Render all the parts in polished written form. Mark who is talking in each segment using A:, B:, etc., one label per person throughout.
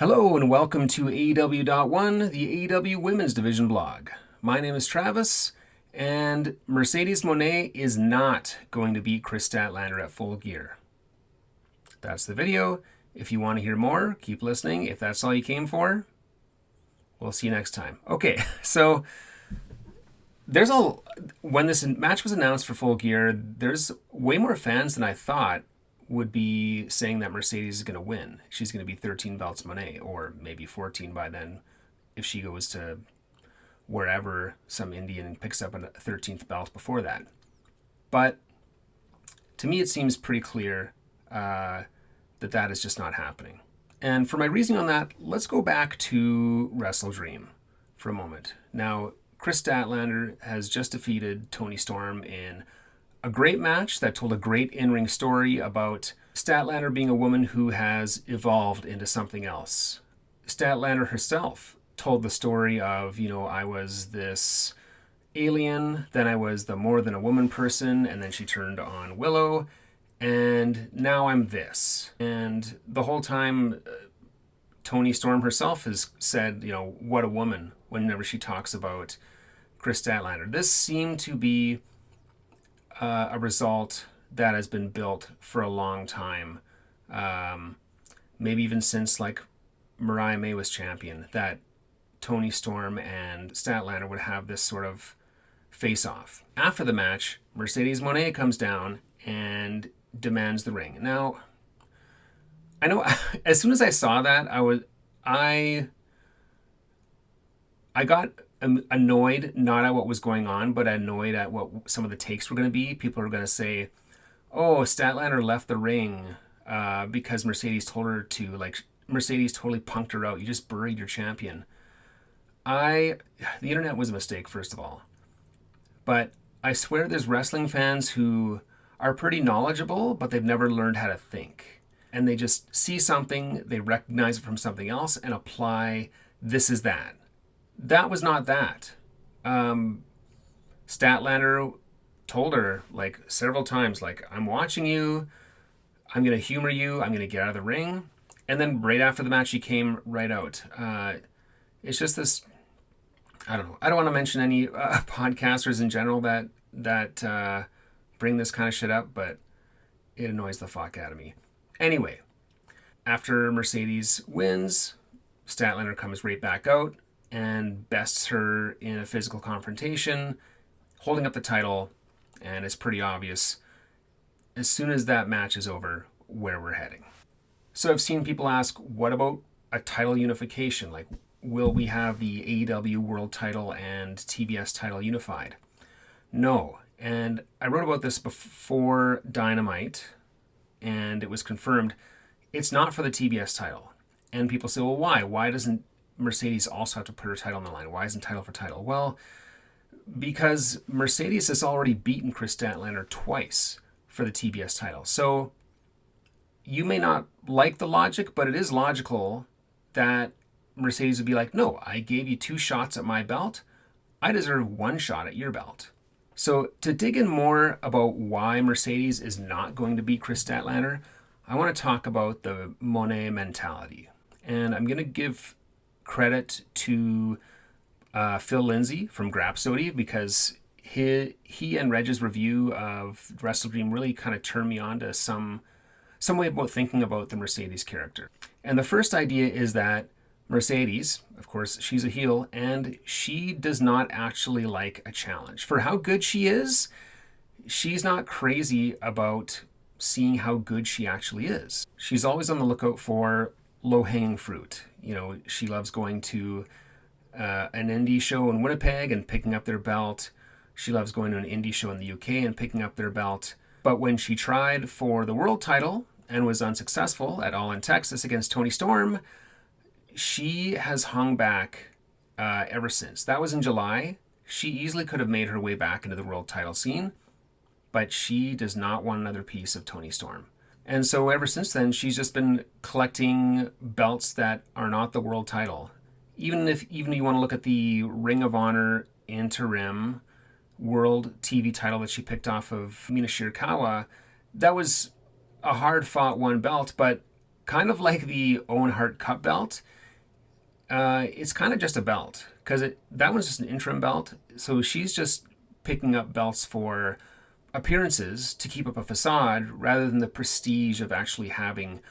A: Hello and welcome to AEW.1, the AEW Women's Division blog. My name is Travis, and Mercedes Moné is not going to beat Kris Statlander at Full Gear. That's the video. If you want to hear more, keep listening. If that's all you came for, we'll see you next time. Okay, so when this match was announced for Full Gear, there's way more fans than I thought would be saying that Mercedes is going to win. She's going to be 13 belts Moné, or maybe 14 by then if she goes to wherever some Indian picks up a 13th belt before that. But to me, it seems pretty clear that is just not happening. And for my reasoning on that, let's go back to Wrestle Dream for a moment. Now, Kris Statlander has just defeated Toni Storm in a great match that told a great in-ring story about Statlander being a woman who has evolved into something else. Statlander herself told the story of, I was this alien, then I was the more than a woman person, and then she turned on Willow, and now I'm this. And the whole time, Toni Storm herself has said, what a woman, whenever she talks about Kris Statlander. This seemed to be a result that has been built for a long time, maybe even since Mariah May was champion, that Toni Storm and Statlander would have this sort of face-off. After the match, Mercedes Moné comes down and demands the ring. Now, I know as soon as I saw that, I got annoyed, not at what was going on, but annoyed at what some of the takes were going to be. People are going to say, oh, Statlander left the ring because Mercedes told her to. Mercedes totally punked her out. You just buried your champion. The internet was a mistake, first of all. But I swear there's wrestling fans who are pretty knowledgeable, but they've never learned how to think. And they just see something, they recognize it from something else, and apply, this is that. That was not that. Statlander told her several times, I'm watching you, I'm going to humor you, I'm going to get out of the ring. And then right after the match, she came right out. It's just this, I don't know. I don't want to mention any podcasters in general that bring this kind of shit up, but it annoys the fuck out of me. Anyway, after Mercedes wins, Statlander comes right back out and bests her in a physical confrontation, holding up the title, and it's pretty obvious as soon as that match is over where we're heading. So I've seen people ask, what about a title unification? Will we have the AEW World title and TBS title unified? No. And I wrote about this before Dynamite, and it was confirmed it's not for the TBS title. And people say, well, why? Why doesn't Mercedes also have to put her title on the line? Why isn't title for title? Well, because Mercedes has already beaten Kris Statlander twice for the TBS title. So you may not like the logic, but it is logical that Mercedes would be like, no, I gave you 2 shots at my belt. I deserve 1 shot at your belt. So to dig in more about why Mercedes is not going to beat Kris Statlander, I want to talk about the Moné mentality. And I'm going to give credit to Phil Lindsay from Grapsody, because he and Reg's review of Wrestle Dream really kind of turned me on to some way about thinking about the Mercedes character. And the first idea is that Mercedes, of course, she's a heel, and she does not actually like a challenge. For how good she is, she's not crazy about seeing how good she actually is. She's always on the lookout for low-hanging fruit. She loves going to an indie show in Winnipeg and picking up their belt. She loves going to an indie show in the UK and picking up their belt. But when she tried for the world title and was unsuccessful at All in Texas against Toni Storm, she has hung back ever since. That was in July. She easily could have made her way back into the world title scene, but she does not want another piece of Toni Storm. And so ever since then, she's just been collecting belts that are not the world title. Even if you want to look at the Ring of Honor interim world TV title that she picked off of Mina Shirakawa, that was a hard-fought one belt, but kind of like the Owen Hart Cup belt. It's kind of just a belt because that one's just an interim belt. So she's just picking up belts for appearances to keep up a facade rather than the prestige of actually having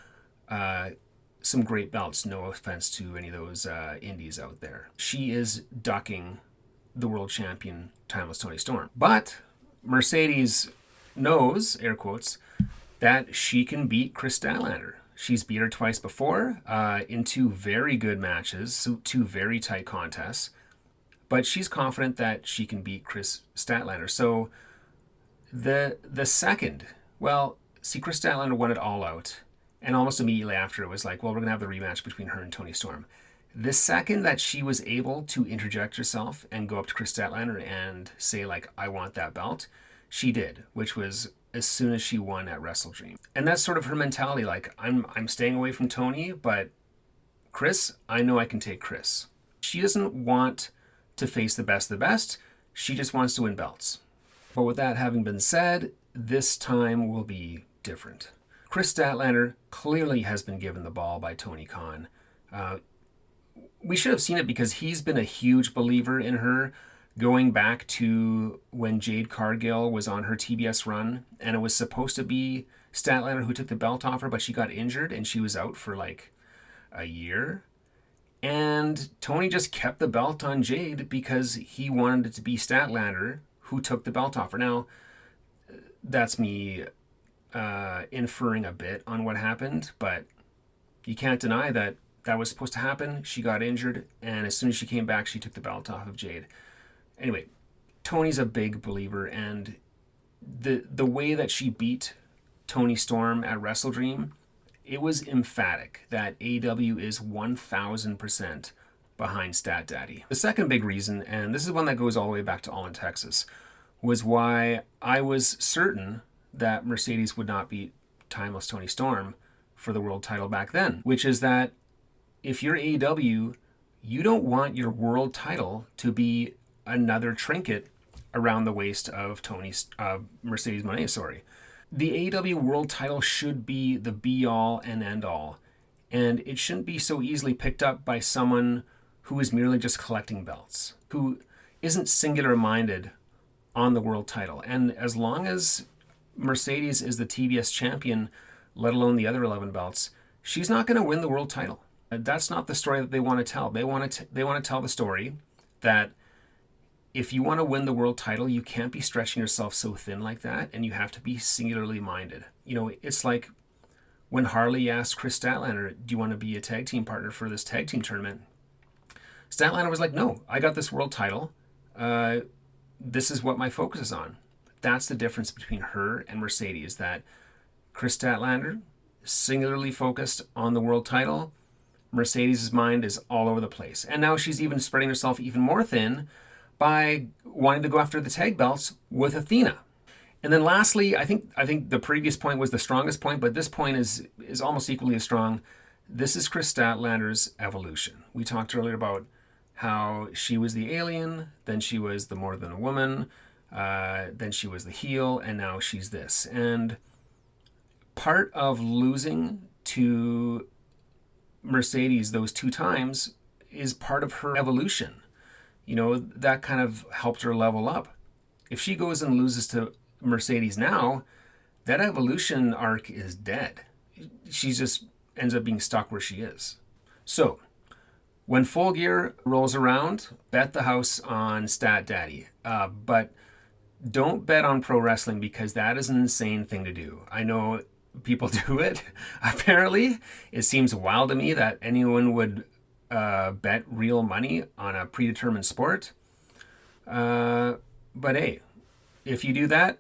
A: some great belts. No offense to any of those indies out there. She is ducking the world champion, Timeless Toni Storm. But Mercedes knows, air quotes, that she can beat Kris Statlander. She's beat her twice before in two very good matches, so two very tight contests. But she's confident that she can beat Kris Statlander. So the second, well, see, Kris Statlander won it all out. And almost immediately after, it was like, well, we're going to have the rematch between her and Toni Storm. The second that she was able to interject herself and go up to Kris Statlander and say, like, I want that belt, she did, which was as soon as she won at Wrestle Dream. And that's sort of her mentality, like, I'm staying away from Toni, but Kris, I know I can take Kris. She doesn't want to face the best of the best. She just wants to win belts. But with that having been said, this time will be different. Kris Statlander clearly has been given the ball by Tony Khan. We should have seen it because he's been a huge believer in her going back to when Jade Cargill was on her TBS run, and it was supposed to be Statlander who took the belt off her, but she got injured and she was out for like a year. And Tony just kept the belt on Jade because he wanted it to be Statlander who took the belt off her. Now, that's me inferring a bit on what happened, but you can't deny that that was supposed to happen. She got injured, and as soon as she came back, she took the belt off of Jade. Anyway, Tony's a big believer, and the way that she beat Toni Storm at Wrestle Dream, it was emphatic that AEW is 1000% behind Stat Daddy. The second big reason, and this is one that goes all the way back to All in Texas, was why I was certain that Mercedes would not beat Timeless Toni Storm for the world title back then, which is that if you're AEW, you don't want your world title to be another trinket around the waist of Mercedes Moné, sorry. The AEW world title should be the be-all and end-all, and it shouldn't be so easily picked up by someone who is merely just collecting belts, who isn't singular-minded on the world title. And as long as Mercedes is the TBS champion, let alone the other 11 belts, she's not going to win the world title. That's not the story that they want to tell. They want to tell the story that if you want to win the world title, you can't be stretching yourself so thin like that, and you have to be singularly minded. You know, it's like when Harley asked Kris Statlander, do you want to be a tag team partner for this tag team tournament? Statlander was like, no, I got this world title. This is what my focus is on. That's the difference between her and Mercedes, that Kris Statlander, singularly focused on the world title. Mercedes' mind is all over the place. And now she's even spreading herself even more thin by wanting to go after the tag belts with Athena. And then lastly, I think the previous point was the strongest point, but this point is almost equally as strong. This is Kris Statlander's evolution. We talked earlier about how she was the alien, then she was the more than a woman, then she was the heel, and now she's this. And part of losing to Mercedes those two times is part of her evolution. You know, that kind of helped her level up. If she goes and loses to Mercedes now, that evolution arc is dead. She just ends up being stuck where she is. So, when Full Gear rolls around, bet the house on Stat Daddy. But don't bet on pro wrestling because that is an insane thing to do. I know people do it, apparently. It seems wild to me that anyone would bet real money on a predetermined sport. But hey, if you do that,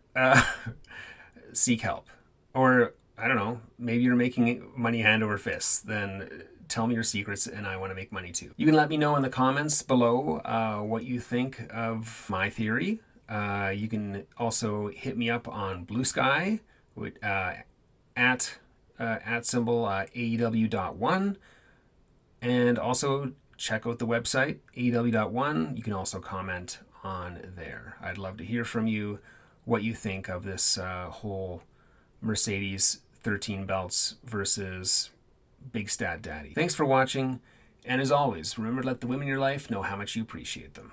A: seek help. Or, I don't know, maybe you're making money hand over fist. Then tell me your secrets and I want to make money too. You can let me know in the comments below what you think of my theory. You can also hit me up on Blue Sky with, at symbol AEW.1. And also check out the website, AEW.1. You can also comment on there. I'd love to hear from you what you think of this whole Mercedes 13 belts versus Big Stat Daddy. Thanks for watching, and as always, remember to let the women in your life know how much you appreciate them.